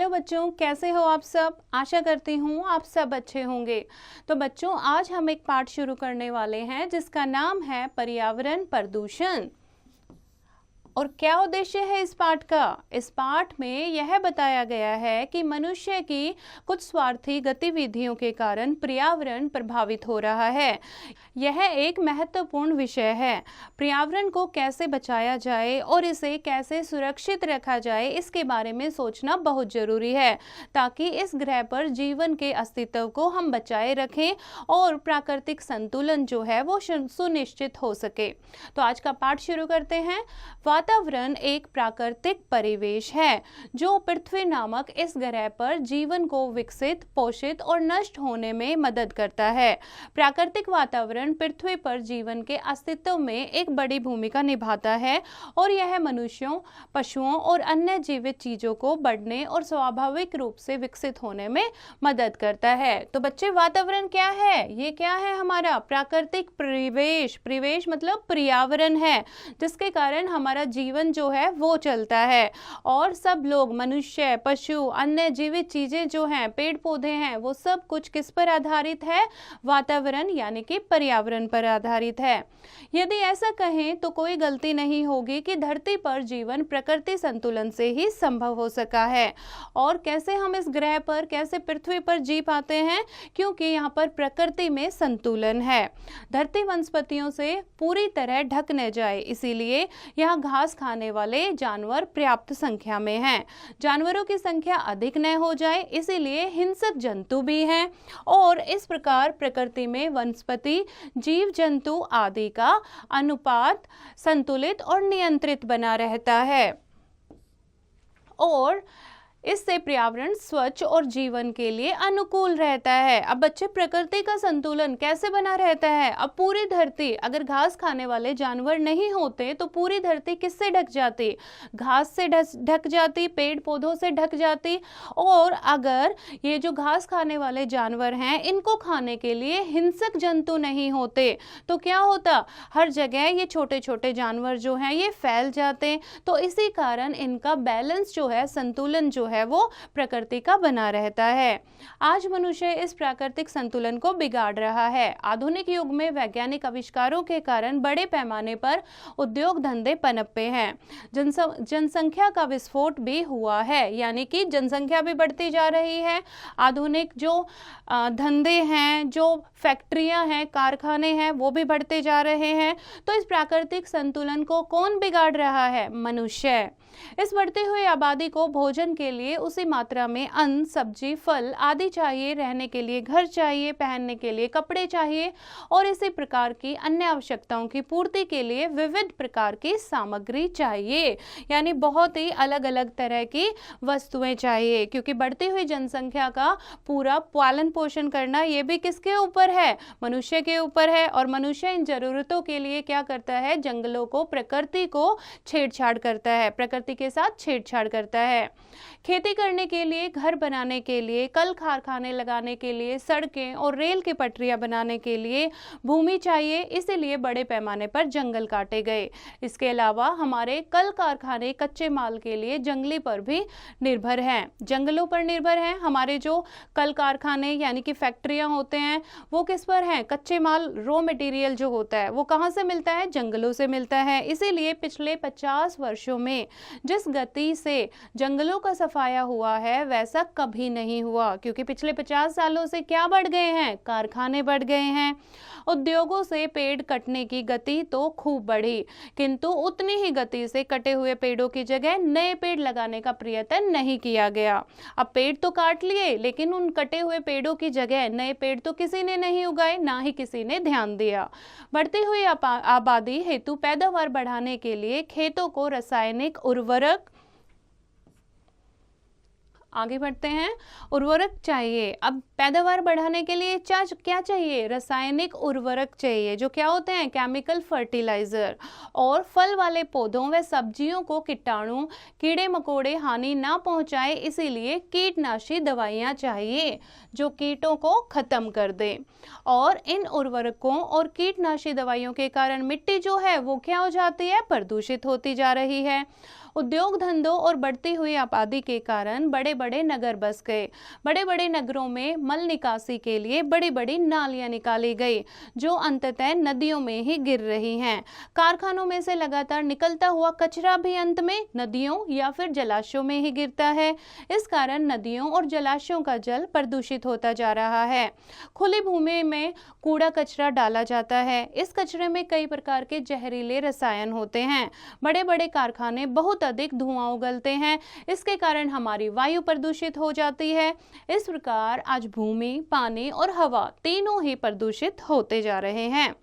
Hello बच्चों, कैसे हो आप सब। आशा करती हूँ आप सब अच्छे होंगे। तो बच्चों, आज हम एक पाठ शुरू करने वाले हैं जिसका नाम है पर्यावरण प्रदूषण। और क्या उद्देश्य है इस पाठ का? इस पाठ में यह बताया गया है कि मनुष्य की कुछ स्वार्थी गतिविधियों के कारण पर्यावरण प्रभावित हो रहा है। यह एक महत्वपूर्ण विषय है। पर्यावरण को कैसे बचाया जाए और इसे कैसे सुरक्षित रखा जाए, इसके बारे में सोचना बहुत जरूरी है, ताकि इस ग्रह पर जीवन के अस्तित्व को हम बचाए रखें और प्राकृतिक संतुलन जो है वो सुनिश्चित हो सके। तो आज का पाठ शुरू करते हैं। वातावरण एक प्राकृतिक परिवेश है जो पृथ्वी नामक इस ग्रह पर जीवन को विकसित, पोषित और नष्ट होने में मदद करता है। प्राकृतिक वातावरण पृथ्वी पर जीवन के अस्तित्व में एक बड़ी भूमिका निभाता है और यह मनुष्यों, पशुओं और अन्य जीवित चीजों को बढ़ने और स्वाभाविक रूप से विकसित होने में मदद करता है। तो बच्चे, वातावरण क्या है? ये क्या है? हमारा प्राकृतिक परिवेश। परिवेश मतलब पर्यावरण है, जिसके कारण हमारा जीवन जो है वो चलता है। और सब लोग, मनुष्य, पशु, अन्य जीवित चीजें जो हैं, पेड़ पौधे हैं, वो सब कुछ किस पर आधारित है? वातावरण यानी कि पर्यावरण पर आधारित है। यदि ऐसा कहें तो कोई गलती नहीं होगी कि धरती पर जीवन प्रकृति संतुलन से ही संभव हो सका है। और कैसे हम इस ग्रह पर, कैसे पृथ्वी पर जी पाते हैं? क्योंकि यहाँ पर प्रकृति में संतुलन है। धरती वनस्पतियों से पूरी तरह ढक न जाए, इसीलिए यहाँ घास खाने वाले जानवर पर्याप्त संख्या में हैं। जानवरों की संख्या अधिक न हो जाए, इसीलिए हिंसक जंतु भी हैं। और इस प्रकार प्रकृति में वनस्पति, जीव जंतु आदि का अनुपात संतुलित और नियंत्रित बना रहता है। और इससे पर्यावरण स्वच्छ और जीवन के लिए अनुकूल रहता है। अब बच्चे, प्रकृति का संतुलन कैसे बना रहता है? अब पूरी धरती, अगर घास खाने वाले जानवर नहीं होते तो पूरी धरती किससे ढक जाती? घास से ढक जाती, पेड़ पौधों से ढक जाती। और अगर ये जो घास खाने वाले जानवर हैं, इनको खाने के लिए हिंसक जंतु नहीं होते तो क्या होता? हर जगह ये छोटे छोटे जानवर जो हैं ये फैल जाते। तो इसी कारण इनका बैलेंस जो है, संतुलन जो है वो प्रकृति का बना रहता है। आज मनुष्य इस प्राकृतिक संतुलन को बिगाड़ रहा है। आधुनिक युग में वैज्ञानिक आविष्कारों के कारण बड़े पैमाने पर उद्योग धंधे पनपे हैं। जनसंख्या का विस्फोट भी हुआ है, यानी कि जनसंख्या भी बढ़ती जा रही है। आधुनिक जो धंधे हैं, जो फैक्ट्रियां हैं, कारखाने हैं, वो भी बढ़ते जा रहे हैं। तो इस प्राकृतिक संतुलन को कौन बिगाड़ रहा है? मनुष्य। इस बढ़ती हुई आबादी को भोजन के लिए उसी मात्रा में अन्न, सब्जी, फल आदि चाहिए, रहने के लिए घर चाहिए, पहनने के लिए कपड़े चाहिए और इसी प्रकार की अन्य आवश्यकताओं की पूर्ति के लिए विविध प्रकार की सामग्री चाहिए, यानी बहुत ही अलग अलग तरह की वस्तुएं चाहिए। क्योंकि बढ़ती हुई जनसंख्या का पूरा पालन पोषण करना ये भी किसके ऊपर है? मनुष्य के ऊपर है। और मनुष्य इन जरूरतों के लिए क्या करता है? जंगलों को, प्रकृति को छेड़छाड़ करता है, प्रकृति के साथ छेड़छाड़ करता है। खेती करने के लिए, घर बनाने के लिए, कल कारखाने लगाने के लिए, सड़कें और रेल की पटरियां बनाने के लिए भूमि चाहिए, इसीलिए बड़े पैमाने पर जंगल काटे गए। इसके अलावा हमारे कल कारखाने कच्चे माल के लिए जंगली पर भी निर्भर हैं, जंगलों पर निर्भर हैं। हमारे जो कल कारखाने यानी कि फैक्ट्रियां होते हैं, वो किस पर हैं? कच्चे माल, रॉ मटेरियल जो होता है वो कहाँ से मिलता है? जंगलों से मिलता है। इसीलिए पिछले 50 वर्षों में जिस गति से जंगलों का सफाया हुआ है वैसा कभी नहीं हुआ, क्योंकि पिछले 50 सालों से क्या बढ़ गए हैं? कारखाने बढ़ गए हैं। उद्योगों से पेड़ कटने की गति तो खूब बढ़ी, किंतु उतनी ही गति से कटे हुए पेड़ों की जगह नए पेड़ लगाने का प्रयत्न नहीं किया गया। अब पेड़ तो काट लिए, लेकिन उन कटे हुए पेड़ों की जगह नए पेड़ तो किसी ने नहीं उगाए, ना ही किसी ने ध्यान दिया। बढ़ती हुई आबादी हेतु पैदावार बढ़ाने के लिए खेतों को रासायनिक उर्वरक, आगे बढ़ते हैं, उर्वरक चाहिए। अब पैदावार बढ़ाने के लिए क्या चाहिए? रासायनिक उर्वरक चाहिए, जो क्या होते हैं? Chemical fertiliser. और फल वाले पौधों व सब्जियों को कीटाणु, कीड़े मकोड़े हानि ना पहुंचाए, इसीलिए कीटनाशी दवाइयां चाहिए जो कीटों को खत्म कर दे। और इन उर्वरकों और कीटनाशी दवाइयों के कारण मिट्टी जो है वो क्या हो जाती है? प्रदूषित होती जा रही है। उद्योग धंधों और बढ़ती हुई आबादी के कारण बड़े बड़े नगर बस गए। बड़े बड़े नगरों में मल निकासी के लिए बड़ी बड़ी नालियां निकाली गई जो अंततः नदियों में ही गिर रही हैं। कारखानों में से लगातार निकलता हुआ कचरा भी अंत में नदियों या फिर जलाशयों में ही गिरता है। इस कारण नदियों और जलाशयों का जल प्रदूषित होता जा रहा है। खुली भूमि में कूड़ा कचरा डाला जाता है। इस कचरे में कई प्रकार के जहरीले रसायन होते हैं। बड़े बड़े कारखाने बहुत अधिक धुआं उगलते हैं। इसके कारण हमारी वायु प्रदूषित हो जाती है। इस प्रकार आज भूमि, पानी और हवा तीनों ही प्रदूषित होते जा रहे हैं।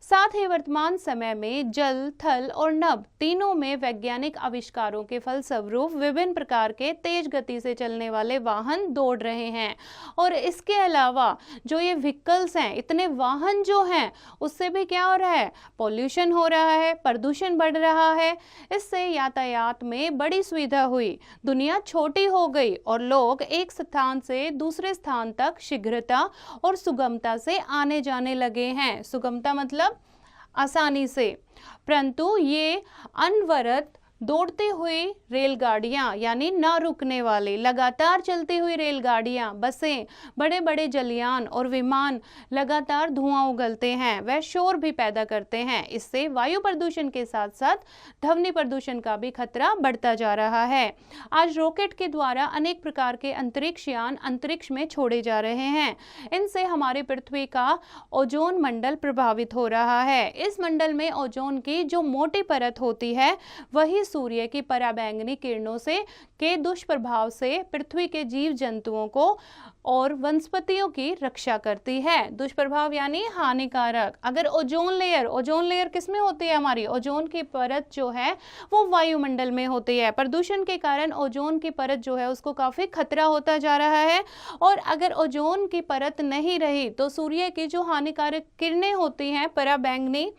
साथ ही वर्तमान समय में जल, थल और नभ तीनों में वैज्ञानिक आविष्कारों के फलस्वरूप विभिन्न प्रकार के तेज गति से चलने वाले वाहन दौड़ रहे हैं। और इसके अलावा जो ये व्हीकल्स हैं, इतने वाहन जो हैं, उससे भी क्या हो रहा है, पॉल्यूशन हो रहा है, प्रदूषण बढ़ रहा है। इससे यातायात में बड़ी सुविधा हुई, दुनिया छोटी हो गई और लोग एक स्थान से दूसरे स्थान तक शीघ्रता और सुगमता से आने जाने लगे हैं। सुगमता मतलब आसानी से। परंतु ये अनवरत दौड़ती हुई रेलगाड़ियां यानी ना रुकने वाली लगातार चलती हुई रेलगाड़ियां, बसें, बड़े बड़े जलयान और विमान लगातार धुआं उगलते हैं, वह शोर भी पैदा करते हैं। इससे वायु प्रदूषण के साथ साथ ध्वनि प्रदूषण का भी खतरा बढ़ता जा रहा है। आज रॉकेट के द्वारा अनेक प्रकार के अंतरिक्ष यान अंतरिक्ष में छोड़े जा रहे हैं। इनसे हमारी पृथ्वी का ओजोन मंडल प्रभावित हो रहा है। इस मंडल में ओजोन की जो मोटी परत होती है वही सूर्य की पराबैंगनी किरणों से के दुष्प्रभाव से पृथ्वी के जीव जंतुओं को और वनस्पतियों की रक्षा करती है। दुष्प्रभाव यानी हानिकारक। अगर ओजोन लेयर किस में होती है, हमारी ओजोन की परत जो है वो वायुमंडल में होती है। प्रदूषण के कारण ओजोन की परत जो है उसको काफी खतरा होता जा रहा है। और अगर ओजोन की परत नहीं रही तो सूर्य की जो हानिकारक किरणें होती हैं पराबैंगनी,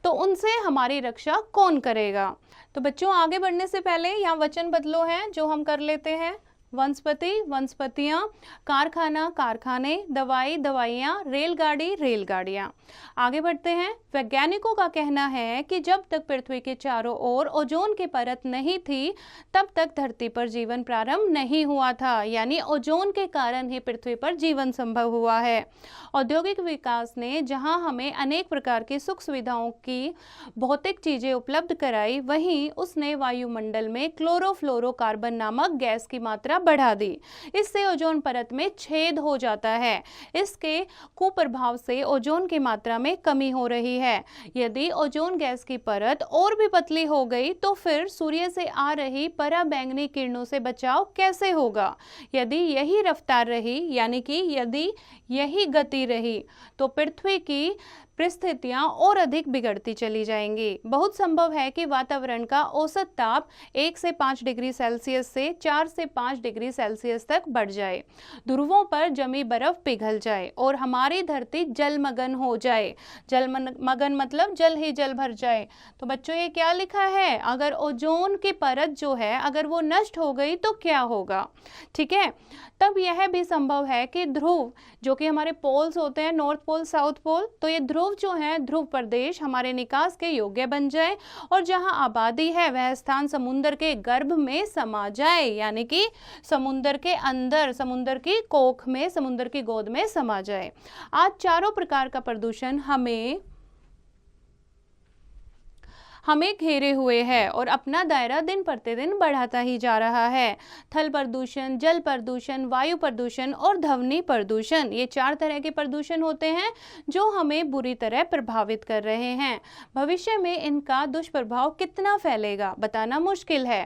तो उनसे हमारी रक्षा कौन करेगा। तो बच्चों आगे बढ़ने से पहले यहाँ वचन बदलो हैं जो हम कर लेते हैं। वनस्पति, वनस्पतियाँ, कारखाना, कारखाने, दवाई, दवाइयाँ, रेलगाड़ी, रेलगाड़ियाँ। आगे बढ़ते हैं। वैज्ञानिकों का कहना है कि जब तक पृथ्वी के चारों ओर ओजोन की परत नहीं थी तब तक धरती पर जीवन प्रारंभ नहीं हुआ था, यानी ओजोन के कारण ही पृथ्वी पर जीवन संभव हुआ है। औद्योगिक विकास ने जहां हमें अनेक प्रकार की सुख सुविधाओं की भौतिक चीजें उपलब्ध कराई, वहीं उसने वायुमंडल में क्लोरोफ्लोरोकार्बन नामक गैस की मात्रा बढ़ा दी। इससे ओजोन परत में छेद हो जाता है। इसके कुप्रभाव से ओजोन की मात्रा में कमी हो रही है। यदि ओजोन गैस की परत और भी पतली हो गई तो फिर सूर्य से आ रही पराबैंगनी किरणों से बचाव कैसे होगा। यदि यही रफ्तार रही, यानी कि यदि यही गति रही, तो पृथ्वी की परिस्थितियां और अधिक बिगड़ती चली जाएंगी। बहुत संभव है कि वातावरण का औसत ताप 1 से 5 डिग्री सेल्सियस से 4 से 5 डिग्री सेल्सियस तक बढ़ जाए, ध्रुवों पर जमी बर्फ पिघल जाए और हमारी धरती जलमग्न हो जाए। जलमग्न मतलब जल ही जल भर जाए। तो बच्चों ये क्या लिखा है, अगर ओजोन की परत जो है अगर वो नष्ट हो गई तो क्या होगा। ठीक है, तब यह भी संभव है कि ध्रुव जो कि हमारे पोल्स होते हैं, नॉर्थ पोल, साउथ पोल, तो ये ध्रुव जो है, ध्रुव प्रदेश हमारे निकास के योग्य बन जाए और जहां आबादी है वह स्थान समुद्र के गर्भ में समा जाए, यानी कि समुद्र के अंदर, समुद्र की कोख में, समुद्र की गोद में समा जाए। आज चारों प्रकार का प्रदूषण हमें घेरे हुए है और अपना दायरा दिन प्रतिदिन बढ़ाता ही जा रहा है। थल प्रदूषण, जल प्रदूषण, वायु प्रदूषण और ध्वनि प्रदूषण, ये 4 तरह के प्रदूषण होते हैं जो हमें बुरी तरह प्रभावित कर रहे हैं। भविष्य में इनका दुष्प्रभाव कितना फैलेगा बताना मुश्किल है।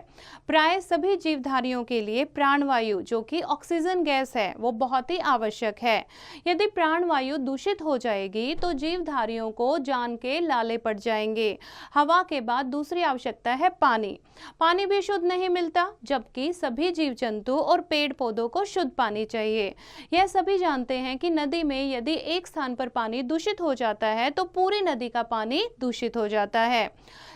प्राय सभी जीवधारियों के लिए प्राणवायु जो कि ऑक्सीजन गैस है वो बहुत ही आवश्यक है। यदि प्राणवायु दूषित हो जाएगी तो जीवधारियों को जान के लाले पड़ जाएंगे। हवा के बाद दूसरी आवश्यकता है पानी। पानी भी शुद्ध नहीं मिलता, जबकि सभी जीव जंतु और पेड़ पौधों को शुद्ध पानी चाहिए। यह सभी जानते हैं कि नदी में यदि एक स्थान पर पानी दूषित हो जाता है तो पूरी नदी का पानी दूषित हो जाता है।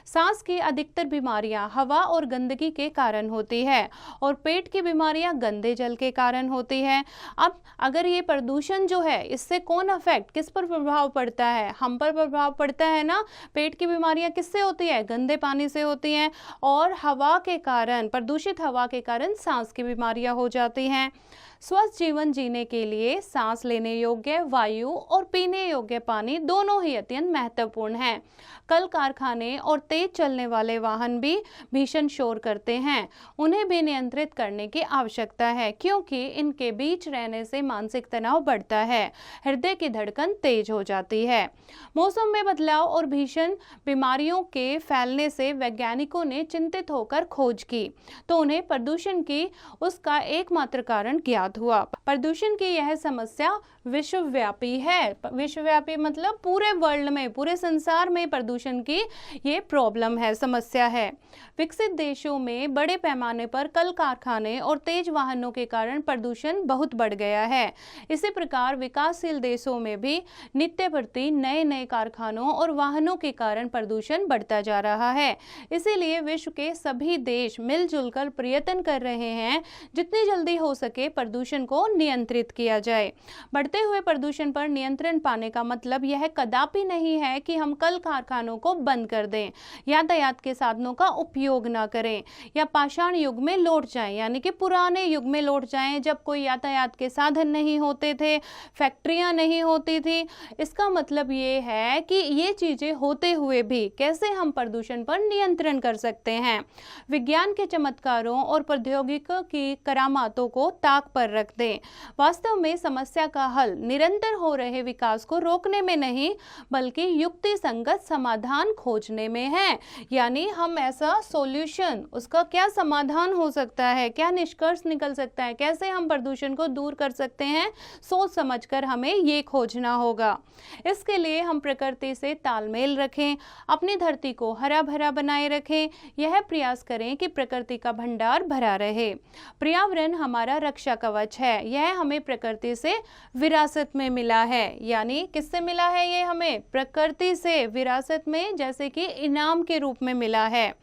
सांस की अधिकतर बीमारियां हवा और गंदगी के कारण होती है और पेट की बीमारियां गंदे जल के कारण होती है। अब अगर ये प्रदूषण जो है इससे कौन अफेक्ट, किस पर प्रभाव पड़ता है, हम पर प्रभाव पड़ता है ना। पेट की बीमारियां किससे होती होती है? गंदे पानी से होती हैं। और हवा के कारण, प्रदूषित हवा के कारण सांस की बीमारियां हो जाती हैं। स्वस्थ जीवन जीने के लिए सांस लेने योग्य वायु और पीने योग्य पानी दोनों ही अत्यंत महत्वपूर्ण हैं। कल कारखाने और तेज चलने वाले वाहन भी भीषण शोर करते हैं। उन्हें भी नियंत्रित करने की आवश्यकता है, क्योंकि इनके बीच रहने से मानसिक तनाव बढ़ता है, हृदय की धड़कन तेज हो जाती है। मौसम में बदलाव और भीषण बीमारियों के फैलने से वैज्ञानिकों ने चिंतित होकर खोज की, तो उन्हें प्रदूषण की उसका एकमात्र कारण ज्ञात हुआ। प्रदूषण की यह समस्या विश्वव्यापी है। विश्वव्यापी मतलब पूरे वर्ल्ड में, पूरे संसार में प्रदूषण की ये प्रॉब्लम है, समस्या है। विकसित देशों में बड़े पैमाने पर कल कारखाने और तेज वाहनों के कारण प्रदूषण बहुत बढ़ गया है। इसी प्रकार विकासशील देशों में भी नित्य प्रति नए नए कारखानों और वाहनों के कारण प्रदूषण बढ़ता जा रहा है। इसीलिए विश्व के सभी देश मिलजुल कर प्रयत्न कर रहे हैं जितनी जल्दी हो सके प्रदूषण को नियंत्रित किया जाए। बढ़ते हुए प्रदूषण पर नियंत्रण पाने का मतलब यह कदापि नहीं है कि हम कल कारखानों को बंद कर दें, यातायात के साधनों का उपयोग ना करें या पाषाण युग में लौट जाएं, यानी कि पुराने युग में लौट जाएं जब कोई यातायात के साधन नहीं होते थे, फैक्ट्रियां नहीं होती थी। इसका मतलब ये है कि ये चीजें होते हुए भी कैसे हम प्रदूषण पर नियंत्रण कर सकते हैं। विज्ञान के चमत्कारों और प्रौद्योगिकी की करामातों को ताक पर रख दें। वास्तव में समस्या का हल निरंतर हो रहे विकास को रोकने में नहीं, बल्कि युक्ति संगत समाधान खोजने में है। यानी हम ऐसा सॉल्यूशन, उसका क्या समाधान हो सकता है, क्या निष्कर्ष निकल सकता है, कैसे हम प्रदूषण को दूर कर सकते हैं, सोच समझकर हमें ये खोजना होगा। इसके लिए हम प्रकृति से तालमेल रखें, अपनी धरती को हरा भरा बनाए रखें, यह प्रयास करें कि प्रकृति का भंडार भरा रहे। पर्यावरण हमारा रक्षा कवच है, यह हमें प्रकृति से विरासत में मिला है। यानी किससे मिला है? ये हमें प्रकृति से विरासत में, जैसे कि इनाम के रूप में मिला है।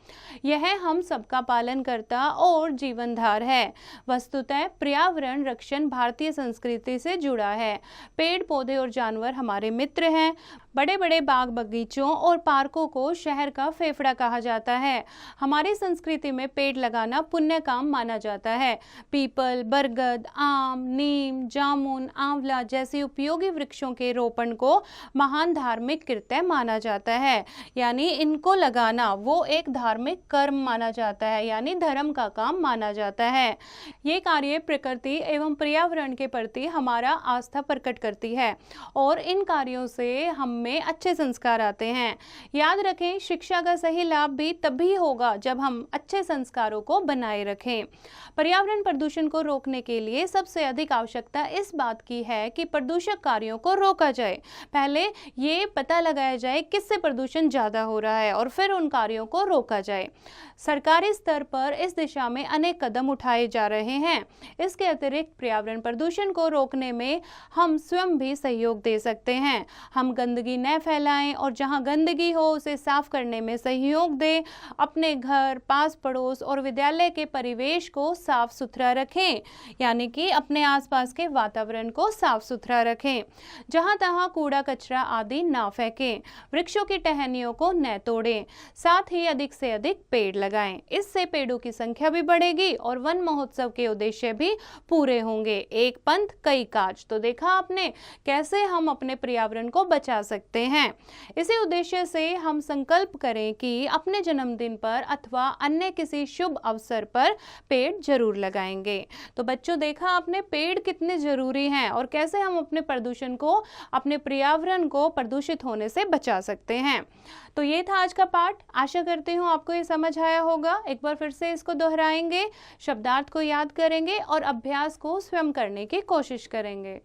यह हम सबका पालन करता और जीवनधार है। वस्तुतः पर्यावरण रक्षण भारतीय संस्कृति से जुड़ा है। पेड़ पौधे और जानवर हमारे मित्र हैं। बड़े बड़े बाग बगीचों और पार्कों को शहर का फेफड़ा कहा जाता है। हमारी संस्कृति में पेड़ लगाना पुण्य काम माना जाता है। पीपल, बरगद, आम, नीम, जामुन, आंवला जैसे उपयोगी वृक्षों के रोपण को महान धार्मिक कृत्य माना जाता है। यानी इनको लगाना वो एक धार्मिक कर्म माना जाता है, यानी धर्म का काम माना जाता है। ये कार्य प्रकृति एवं पर्यावरण के प्रति हमारा आस्था प्रकट करती है और इन कार्यों से हम में अच्छे संस्कार आते हैं। याद रखें, शिक्षा का सही लाभ भी तभी होगा जब हम अच्छे संस्कारों को बनाए रखें। पर्यावरण प्रदूषण को रोकने के लिए सबसे अधिक आवश्यकता इस बात की है कि प्रदूषक कार्यों को रोका जाए। पहले ये पता लगाया जाए किससे प्रदूषण ज्यादा हो रहा है और फिर उन कार्यों को रोका जाए। सरकारी स्तर पर इस दिशा में अनेक कदम उठाए जा रहे हैं। इसके अतिरिक्त पर्यावरण प्रदूषण को रोकने में हम स्वयं भी सहयोग दे सकते हैं। हम गंदगी न फैलाएं और जहां गंदगी हो उसे साफ करने में सहयोग दें। अपने घर, पास पड़ोस और विद्यालय के परिवेश को साफ सुथरा रखें, यानी कि अपने आसपास के वातावरण को साफ सुथरा रखें। जहां तहां कूड़ा कचरा आदि ना फेंकें। वृक्षों की टहनियों को न तोड़ें। साथ ही अधिक से अधिक पेड़ लगाएं। इससे पेड़ों की संख्या भी बढ़ेगी और वन महोत्सव के उद्देश्य भी पूरे होंगे। एक पंथ कई काज। तो देखा आपने कैसे हम अपने पर्यावरण को बचा सकते हैं। इसी उद्देश्य से हम संकल्प करें कि अपने जन्मदिन पर अथवा अन्य किसी शुभ अवसर पर पेड़ जरूर लगाएंगे। तो बच्चों, देखा आपने पेड़ कितने जरूरी हैं और कैसे हम अपने प्रदूषण को, अपने पर्यावरण को प्रदूषित होने से बचा सकते हैं। तो ये था आज का पाठ। आशा करती हूँ आपको ये समझ आया होगा। एक बार फिर से इसको दोहराएंगे, शब्दार्थ को याद करेंगे और अभ्यास को स्वयं करने की कोशिश करेंगे।